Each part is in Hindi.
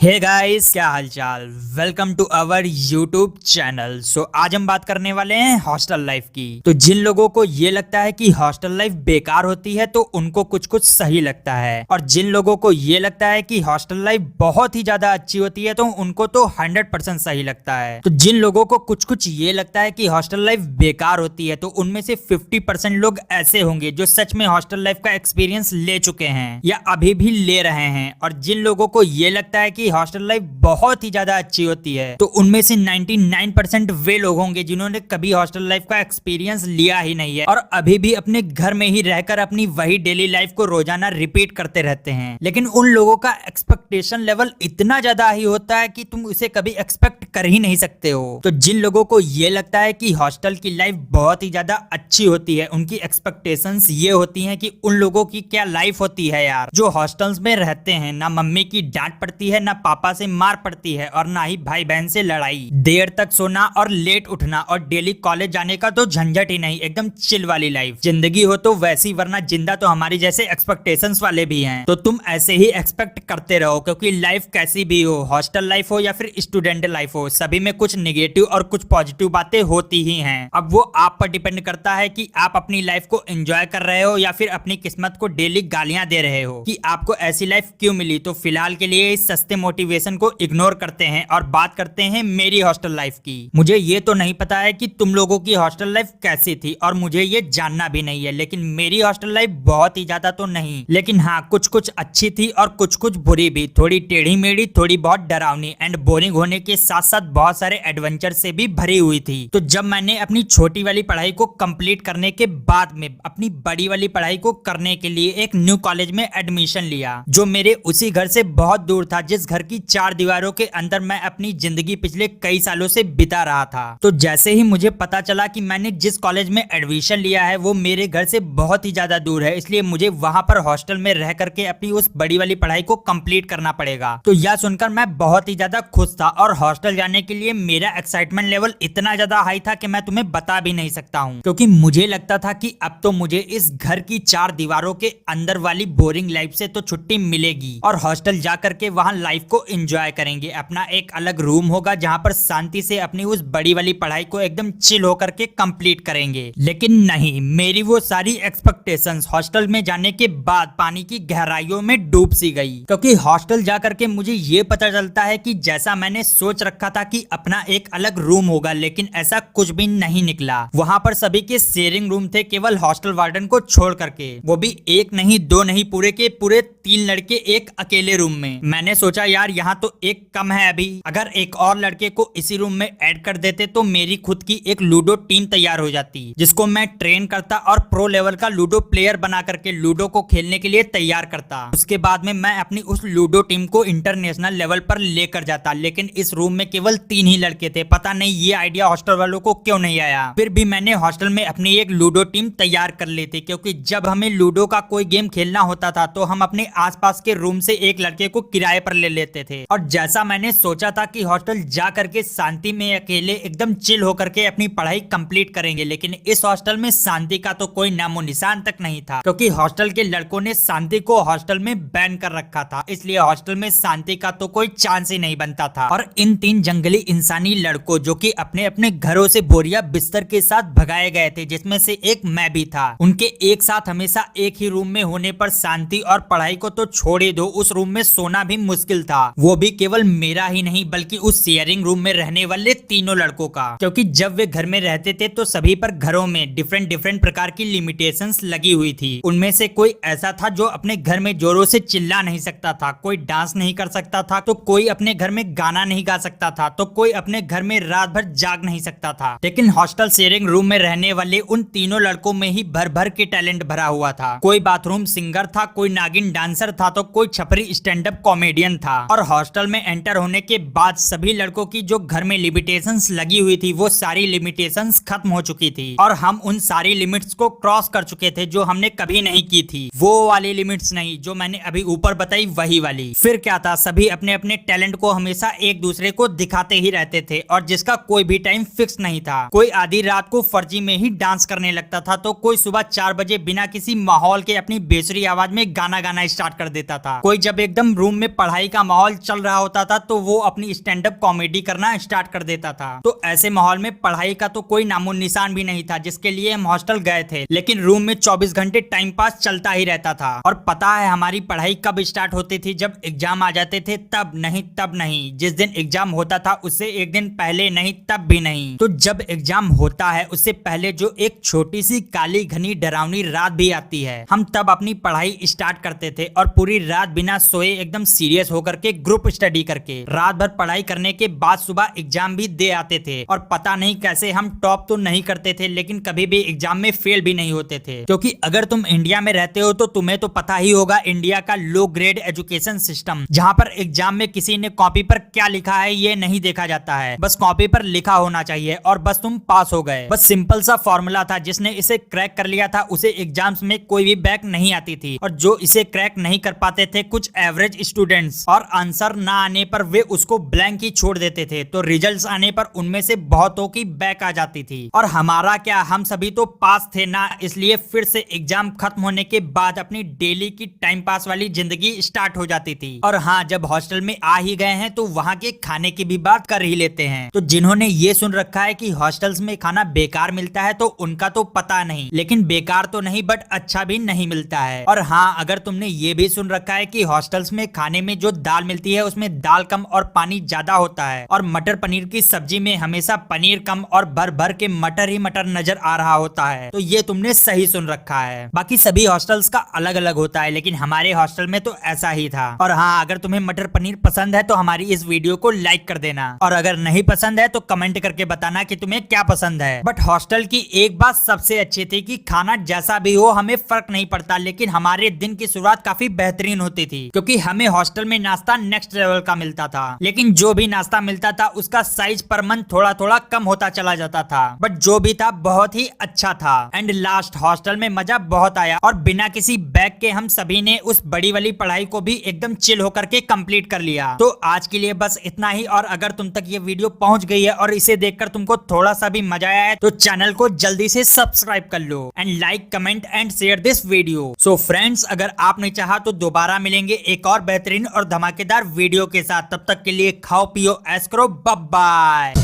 हे गाइस, क्या हालचाल। Welcome to our YouTube channel. आज हम बात करने वाले हैं हॉस्टल लाइफ की। तो जिन लोगों को ये लगता है कि हॉस्टल लाइफ बेकार होती है तो उनको कुछ कुछ सही लगता है, और जिन लोगों को ये लगता है कि हॉस्टल लाइफ बहुत ही ज्यादा अच्छी होती है तो उनको तो 100% सही लगता है। तो जिन लोगों को कुछ कुछ ये लगता है कि हॉस्टल लाइफ बेकार होती है तो उनमें से 50% लोग ऐसे होंगे जो सच में हॉस्टल लाइफ का एक्सपीरियंस ले चुके हैं या अभी भी ले रहे हैं। और जिन लोगों को ये लगता है कि हॉस्टल लाइफ बहुत ही ज्यादा अच्छी होती है तो उनमें से 99% वे लोग होंगे जिन्होंने कभी हॉस्टल लाइफ का एक्सपीरियंस लिया ही नहीं है और अभी भी अपने घर में ही रहकर अपनी वही डेली लाइफ को रोजाना रिपीट करते रहते हैं। लेकिन उन लोगों का एक्सपेक्टेशन लेवल इतना ज्यादा ही होता है कि तुम उसे कभी एक्सपेक्ट कर ही नहीं सकते हो। तो जिन लोगों को ये लगता है कि हॉस्टल की लाइफ बहुत ही ज्यादा अच्छी होती है, उनकी एक्सपेक्टेशंस ये होती हैं कि उन लोगों की क्या लाइफ होती है यार, जो हॉस्टल्स में रहते हैं। ना मम्मी की डांट पड़ती है, ना पापा से मार पड़ती है, और ना ही भाई बहन से लड़ाई। देर तक सोना और लेट उठना और डेली कॉलेज जाने का तो झंझट ही नहीं, एकदम चिल वाली लाइफ। जिंदगी हो तो वैसी, वरना जिंदा तो हमारी जैसे एक्सपेक्टेशंस वाले भी हैं। तो तुम ऐसे ही एक्सपेक्ट करते रहो, क्योंकि लाइफ कैसी भी हो, हॉस्टल लाइफ हो या फिर स्टूडेंट लाइफ हो, सभी में कुछ निगेटिव और कुछ पॉजिटिव बातें होती ही हैं। अब वो आप पर डिपेंड करता है कि आप अपनी लाइफ को एंजॉय कर रहे हो या फिर अपनी किस्मत को डेली गालियां दे रहे हो कि आपको ऐसी लाइफ क्यों मिली। तो फिलहाल के लिए इस सस्ते मोटिवेशन को इग्नोर करते हैं और बात करते हैं मेरी हॉस्टल लाइफ की। मुझे ये तो नहीं पता है कि तुम लोगों की हॉस्टल लाइफ कैसी थी, और मुझे ये जानना भी नहीं है, लेकिन मेरी हॉस्टल लाइफ बहुत ही ज्यादा तो नहीं, लेकिन हाँ कुछ कुछ अच्छी थी और कुछ कुछ बुरी भी। थोड़ी टेढ़ी मेढ़ी, थोड़ी बहुत डरावनी एंड बोरिंग होने के साथ साथ बहुत सारे एडवेंचर से भी भरी हुई थी। तो जब मैंने अपनी छोटी वाली पढ़ाई को कंप्लीट करने के बाद में अपनी बड़ी वाली पढ़ाई को करने के लिए एक न्यू कॉलेज में एडमिशन लिया, जो मेरे उसी घर से बहुत दूर था, जिस घर की 4 दीवारों के अंदर मैं अपनी जिंदगी पिछले कई सालों से बिता रहा था। तो जैसे ही मुझे पता चला कि मैंने जिस कॉलेज में एडमिशन लिया है वो मेरे घर से बहुत ही ज्यादा दूर है, इसलिए मुझे वहां पर हॉस्टल में रह करके अपनी उस बड़ी वाली पढ़ाई को कंप्लीट करना पड़ेगा। तो यह सुनकर मैं बहुत ही ज्यादा खुश था, और हॉस्टल जाने के लिए मेरा एक्साइटमेंट लेवल इतना ज्यादा हाई था कि मैं तुम्हें बता भी नहीं सकता हूँ, क्योंकि मुझे लगता था कि अब तो मुझे इस घर की 4 दीवारों के अंदर वाली बोरिंग लाइफ से तो छुट्टी मिलेगी और हॉस्टल जा करके वहां लाइफ को एंजॉय करेंगे। अपना एक अलग रूम होगा जहां पर शांति से अपनी उस बड़ी वाली पढ़ाई को एकदम चिल होकर के कंप्लीट करेंगे। लेकिन नहीं, मेरी वो सारी एक्सपेक्टेशंस हॉस्टल में जाने के बाद पानी की गहराइयों में डूब सी गई, क्योंकि हॉस्टल जा करके मुझे ये पता चलता है कि जैसा मैंने सोच रखा था कि अपना एक अलग रूम होगा, लेकिन ऐसा कुछ भी नहीं निकला। वहां पर सभी के शेयरिंग रूम थे, केवल हॉस्टल वार्डन को छोड़ करके, वो भी एक नहीं दो नहीं, पूरे के पूरे 3 लड़के एक अकेले रूम में। मैंने सोचा यार यहाँ तो एक कम है, अभी अगर एक और लड़के को इसी रूम में ऐड कर देते तो मेरी खुद की एक लूडो टीम तैयार हो जाती, जिसको मैं ट्रेन करता और प्रो लेवल का लूडो प्लेयर बना करके लूडो को खेलने के लिए तैयार करता। उसके बाद में मैं अपनी उस लूडो टीम को इंटरनेशनल लेवल पर लेकर जाता। लेकिन इस रूम में केवल 3 ही लड़के थे, पता नहीं ये आइडिया हॉस्टल वालों को क्यों नहीं आया। फिर भी मैंने हॉस्टल में अपनी एक लूडो टीम तैयार कर ली थी, क्योंकि जब हमें लूडो का कोई गेम खेलना होता था तो हम अपने आसपास के रूम से एक लड़के को किराए पर ले लेते थे। और जैसा मैंने सोचा था कि हॉस्टल जा करके शांति में अकेले एकदम चिल होकर के अपनी पढ़ाई कंप्लीट करेंगे, लेकिन इस हॉस्टल में शांति का तो कोई नामो निशान तक नहीं था, क्योंकि हॉस्टल के लड़कों ने शांति को हॉस्टल में बैन कर रखा था। इसलिए हॉस्टल में शांति का तो कोई चांस ही नहीं बनता था। और इन 3 जंगली इंसानी लड़कों, जो कि अपने अपने घरों से बोरिया बिस्तर के साथ भगाए गए थे, जिसमें से एक मैं भी था, उनके एक साथ हमेशा एक ही रूम में होने पर शांति और पढ़ाई को तो छोड़ ही दो, उस रूम में सोना भी मुश्किल था। वो भी केवल मेरा ही नहीं बल्कि उस शेयरिंग रूम में रहने वाले तीनों लड़कों का, क्योंकि जब वे घर में रहते थे तो सभी पर घरों में डिफरेंट प्रकार की लिमिटेशंस लगी हुई थी। उनमें से कोई ऐसा था जो अपने घर में जोरों से चिल्ला नहीं सकता था, कोई डांस नहीं कर सकता था, तो कोई अपने घर में गाना नहीं गा सकता था, तो कोई अपने घर में रात भर जाग नहीं सकता था। लेकिन हॉस्टल शेयरिंग रूम में रहने वाले उन तीनों लड़कों में ही भर भर के टैलेंट भरा हुआ था। कोई बाथरूम सिंगर था, कोई नागिन डांसर था, तो कोई छपरी स्टैंड अप कॉमेडियन था। और हॉस्टल में एंटर होने के बाद सभी लड़कों की जो घर में लिमिटेशंस लगी हुई थी वो सारी लिमिटेशंस खत्म हो चुकी थी, और हम उन सारी लिमिट्स को क्रॉस कर चुके थे जो हमने कभी नहीं की थी। वो वाली लिमिट्स नहीं जो मैंने अभी ऊपर बताई, वही वाली। फिर क्या था, सभी अपने अपने टैलेंट को हमेशा एक दूसरे को दिखाते ही रहते थे, और जिसका कोई भी टाइम फिक्स नहीं था। कोई आधी रात को फर्जी में ही डांस करने लगता था, तो कोई सुबह 4 बजे बिना किसी माहौल के अपनी बेसुरी आवाज में गाना गाना स्टार्ट कर देता था। कोई जब एकदम रूम में पढ़ाई का माहौल चल रहा होता था तो वो अपनी स्टैंड अप कॉमेडी करना स्टार्ट कर देता था। तो ऐसे माहौल में पढ़ाई का तो कोई नामो निशान भी नहीं था, जिसके लिए हम हॉस्टल गए थे। लेकिन रूम में 24 घंटे टाइम पास चलता ही रहता था। और पता है हमारी पढ़ाई कब स्टार्ट होती थी? जब एग्जाम आ जाते थे तब नहीं, जिस दिन एग्जाम होता था उससे एक दिन पहले नहीं, तब भी नहीं। तो जब एग्जाम होता है उससे पहले जो एक छोटी सी काली घनी डरावनी रात भी आती है, हम तब अपनी पढ़ाई स्टार्ट करते थे और पूरी रात बिना सोए एकदम सीरियस होकर के ग्रुप स्टडी करके रात भर पढ़ाई करने के बाद सुबह एग्जाम भी दे आते थे। और पता नहीं कैसे हम टॉप तो नहीं करते थे, लेकिन कभी भी एग्जाम में फेल भी नहीं होते थे। क्योंकि अगर तुम इंडिया में रहते हो तो तुम्हें तो पता ही होगा इंडिया का लो ग्रेड एजुकेशन सिस्टम, जहां पर एग्जाम में किसी ने कॉपी पर क्या लिखा है ये नहीं देखा जाता है, बस कॉपी पर लिखा होना चाहिए और बस तुम पास हो गए। बस सिंपल सा फॉर्मूला था, जिसने इसे क्रैक कर लिया था उसे एग्जाम्स में कोई भी बैक नहीं आती थी। और जो इसे क्रैक नहीं कर पाते थे कुछ एवरेज स्टूडेंट्स, और आंसर ना आने पर वे उसको ब्लैंक ही छोड़ देते थे, तो रिजल्ट्स आने पर उनमें से बहुतों की बैक आ जाती थी। और हमारा क्या, हम सभी तो पास थे ना, इसलिए फिर से एग्जाम खत्म होने के बाद अपनी डेली की टाइम पास वाली जिंदगी स्टार्ट हो जाती थी। और हाँ, जब हॉस्टल में आ ही गए हैं तो वहाँ के खाने की भी बात कर ही लेते हैं। तो जिन्होंने ये सुन रखा है कि हॉस्टल्स में खाना बेकार मिलता है तो उनका तो पता नहीं, लेकिन बेकार तो नहीं बट अच्छा भी नहीं मिलता है। और हाँ, अगर तुमने ये भी सुन रखा है कि हॉस्टल्स में खाने में जो दाल मिलती है उसमें दाल कम और पानी ज्यादा होता है, और मटर पनीर की सब्जी में हमेशा पनीर कम और भर भर के मटर ही मटर नजर आ रहा होता है, तो ये तुमने सही सुन रखा है। बाकी सभी हॉस्टल्स का अलग अलग होता है, लेकिन हमारे हॉस्टल में तो ऐसा ही था। और हाँ, अगर तुम्हें मटर पनीर पसंद है तो हमारी इस वीडियो को लाइक कर देना, और अगर नहीं पसंद है तो कमेंट करके बताना कि तुम्हें क्या पसंद है। बट हॉस्टल की एक बात सबसे अच्छी थी कि खाना जैसा भी हो हमें फर्क नहीं पड़ता, लेकिन हमारे दिन की शुरुआत काफी बेहतरीन होती थी, क्योंकि हमें हॉस्टल में नाश्ता नेक्स्ट लेवल का मिलता था। लेकिन जो भी नाश्ता मिलता था उसका साइज पर मंथ थोड़ा थोड़ा कम होता चला जाता था, बट जो भी था बहुत ही अच्छा था। एंड लास्ट, हॉस्टल में मजा बहुत आया और बिना किसी बैग के हम सभी ने उस बड़ी वाली पढ़ाई को भी एकदम चिल होकर के कंप्लीट कर लिया। तो आज के लिए बस इतना ही, और अगर तुम तक ये वीडियो पहुंच गई है और इसे देखकर तुमको थोड़ा सा भी मजा आया है तो चैनल को जल्दी से सब्सक्राइब कर लो and like, comment and share this video. So friends, अगर आपने चाहा तो दोबारा मिलेंगे एक और बेहतरीन और धमाकेदार वीडियो के साथ। तब तक के लिए खाओ पियो ऐश करो, bye bye.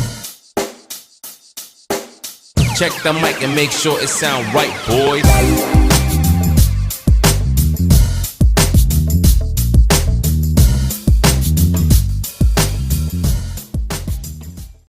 Check the mic and make sure it sound right, boys.